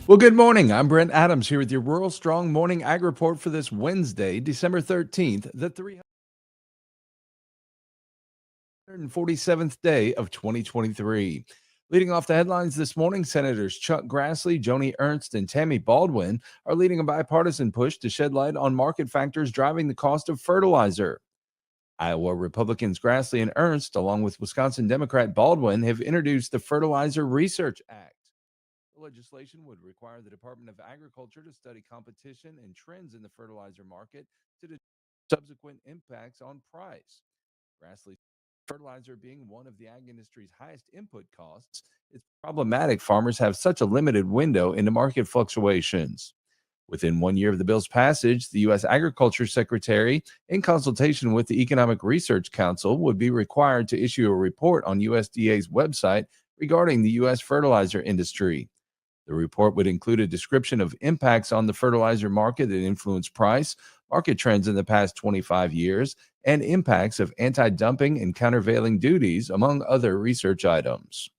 Well, good morning. I'm Brent Adams here with your Rural Strong Morning Ag Report for this Wednesday, December 13th, the 347th day of 2023. Leading off the headlines this morning, Senators Chuck Grassley, Joni Ernst, and Tammy Baldwin are leading a bipartisan push to shed light on market factors driving the cost of fertilizer. Iowa Republicans Grassley and Ernst, along with Wisconsin Democrat Baldwin, have introduced the Fertilizer Research Act. The legislation would require the Department of Agriculture to study competition and trends in the fertilizer market to determine subsequent impacts on price. Grassley, fertilizer being one of the ag industry's highest input costs, it's problematic farmers have such a limited window into market fluctuations. Within 1 year of the bill's passage, the U.S. Agriculture Secretary, in consultation with the Economic Research Council, would be required to issue a report on USDA's website regarding the U.S. fertilizer industry. The report would include a description of impacts on the fertilizer market that influence price, market trends in the past 25 years, and impacts of anti-dumping and countervailing duties, among other research items.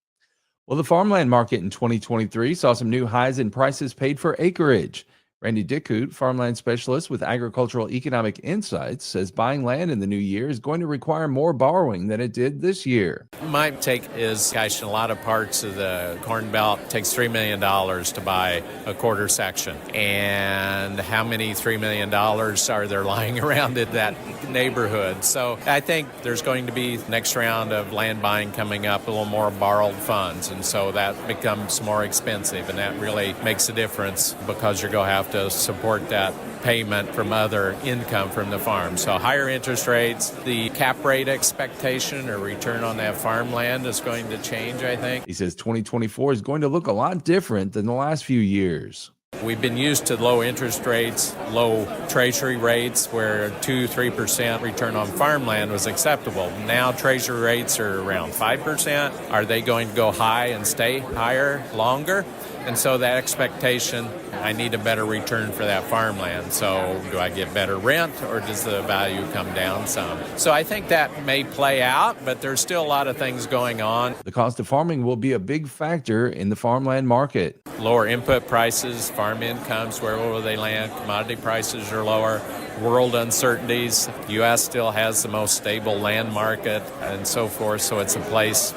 Well, the farmland market in 2023 saw some new highs in prices paid for acreage. Randy Dickut, farmland specialist with Agricultural Economic Insights, says buying land in the new year is going to require more borrowing than it did this year. My take is, gosh, in a lot of parts of the Corn Belt, it takes $3 million to buy a quarter section. And how many $3 million are there lying around in that neighborhood? So I think there's going to be next round of land buying coming up, a little more borrowed funds. And so that becomes more expensive. And that really makes a difference because you're going to have to support that payment from other income from the farm. So higher interest rates, the cap rate expectation or return on that farmland is going to change, I think. He says 2024 is going to look a lot different than the last few years. We've been used to low interest rates, low treasury rates, where 2-3% return on farmland was acceptable. Now treasury rates are around 5%. Are they going to go high and stay higher longer? And so that expectation, I need a better return for that farmland. So do I get better rent or does the value come down some? So I think that may play out, but there's still a lot of things going on. The cost of farming will be a big factor in the farmland market. Lower input prices, farm incomes, where will they land? Commodity prices are lower. World uncertainties. U.S. still has the most stable land market and so forth. So it's a place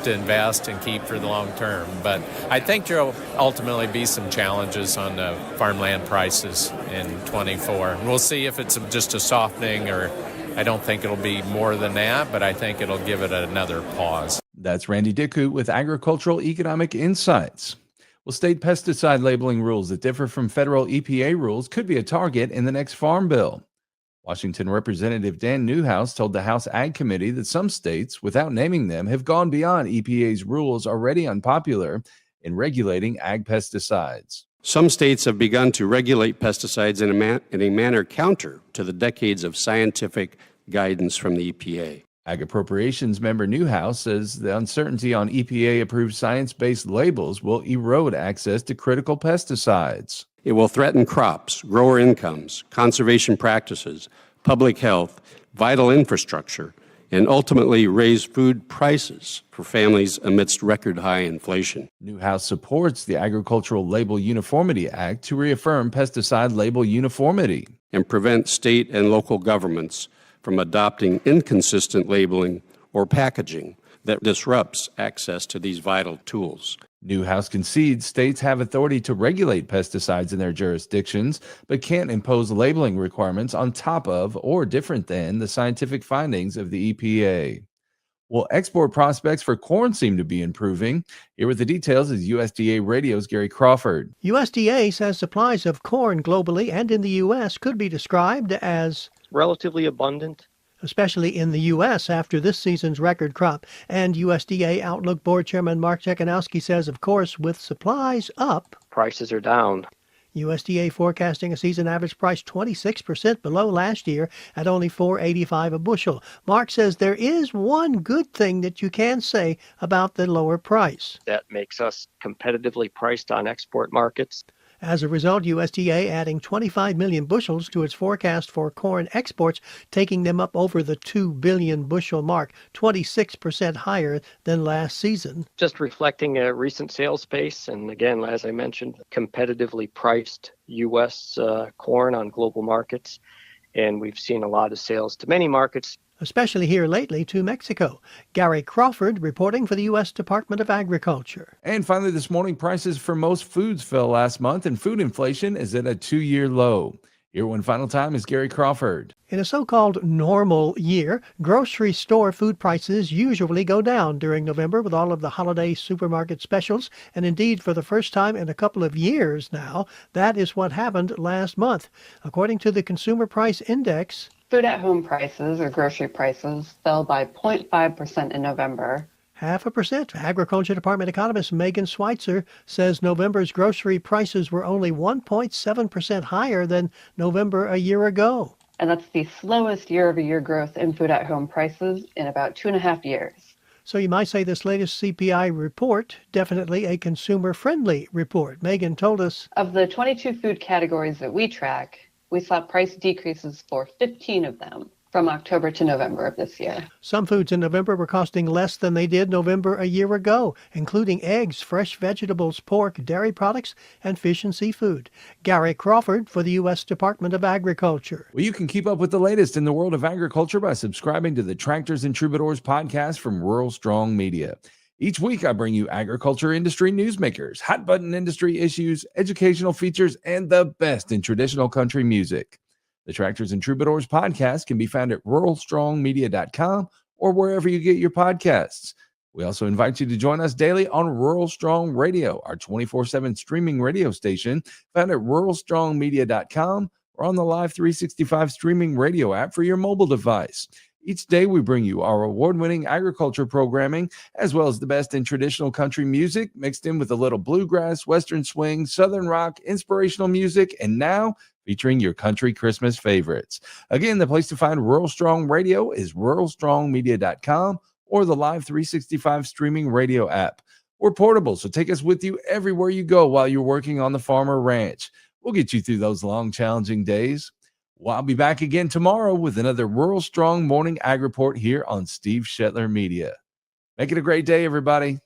to invest and keep for the long term. But I think there'll ultimately be some challenges on the farmland prices in 24. We'll see if it's just a softening, or I don't think it'll be more than that, but I think it'll give it another pause. That's Randy Dickut with Agricultural Economic Insights. Well, state pesticide labeling rules that differ from federal EPA rules could be a target in the next farm bill. Washington Representative Dan Newhouse told the House Ag Committee that some states, without naming them, have gone beyond EPA's rules already unpopular in regulating ag pesticides. Some states have begun to regulate pesticides in a manner counter to the decades of scientific guidance from the EPA. Ag Appropriations member Newhouse says the uncertainty on EPA-approved science-based labels will erode access to critical pesticides. It will threaten crops, grower incomes, conservation practices, public health, vital infrastructure, and ultimately raise food prices for families amidst record-high inflation. Newhouse supports the Agricultural Label Uniformity Act to reaffirm pesticide label uniformity and prevent state and local governments from adopting inconsistent labeling or packaging that disrupts access to these vital tools. Newhouse concedes states have authority to regulate pesticides in their jurisdictions, but can't impose labeling requirements on top of or different than the scientific findings of the EPA. Well, export prospects for corn seem to be improving. Here with the details is USDA Radio's Gary Crawford. USDA says supplies of corn globally and in the U.S. could be described as relatively abundant, especially in the U.S. after this season's record crop. And USDA Outlook Board Chairman Mark Chekhanowski says, of course, with supplies up, prices are down. USDA forecasting a season average price 26% below last year at only $4.85 a bushel. Mark says there is one good thing that you can say about the lower price. That makes us competitively priced on export markets. As a result, USDA adding 25 million bushels to its forecast for corn exports, taking them up over the 2 billion bushel mark, 26% higher than last season. Just reflecting a recent sales pace, and again, as I mentioned, competitively priced U.S. Corn on global markets. And we've seen a lot of sales to many markets, especially here lately to Mexico. Gary Crawford reporting for the U.S. Department of Agriculture. And finally this morning, prices for most foods fell last month, and food inflation is at a 2-year low. Here one final time is Gary Crawford. In a so-called normal year, grocery store food prices usually go down during November with all of the holiday supermarket specials. And indeed, for the first time in a couple of years now, that is what happened last month. According to the Consumer Price Index, food at home prices or grocery prices fell by 0.5% in November. 0.5%. Agriculture Department economist Megan Schweitzer says November's grocery prices were only 1.7% higher than November a year ago. And that's the slowest year-over-year growth in food at home prices in about 2.5 years. So you might say this latest CPI report, definitely a consumer-friendly report. Megan told us, of the 22 food categories that we track, we saw price decreases for 15 of them from October to November of this year. Some foods in November were costing less than they did November a year ago, including eggs, fresh vegetables, pork, dairy products, and fish and seafood. Gary Crawford for the U.S. Department of Agriculture. Well, you can keep up with the latest in the world of agriculture by subscribing to the Tractors and Troubadours podcast from Rural Strong Media. Each week, I bring you agriculture industry newsmakers, hot-button industry issues, educational features, and the best in traditional country music. The Tractors and Troubadours podcast can be found at ruralstrongmedia.com or wherever you get your podcasts. We also invite you to join us daily on Rural Strong Radio, our 24/7 streaming radio station, found at ruralstrongmedia.com or on the Live 365 streaming radio app for your mobile device. Each day, we bring you our award-winning agriculture programming, as well as the best in traditional country music, mixed in with a little bluegrass, western swing, southern rock, inspirational music, and now featuring your country Christmas favorites. Again, the place to find Rural Strong Radio is ruralstrongmedia.com or the Live 365 streaming radio app. We're portable, so take us with you everywhere you go while you're working on the farm or ranch. We'll get you through those long, challenging days. Well, I'll be back again tomorrow with another Rural Strong Morning Ag Report here on Steve Shetler Media. Make it a great day, everybody.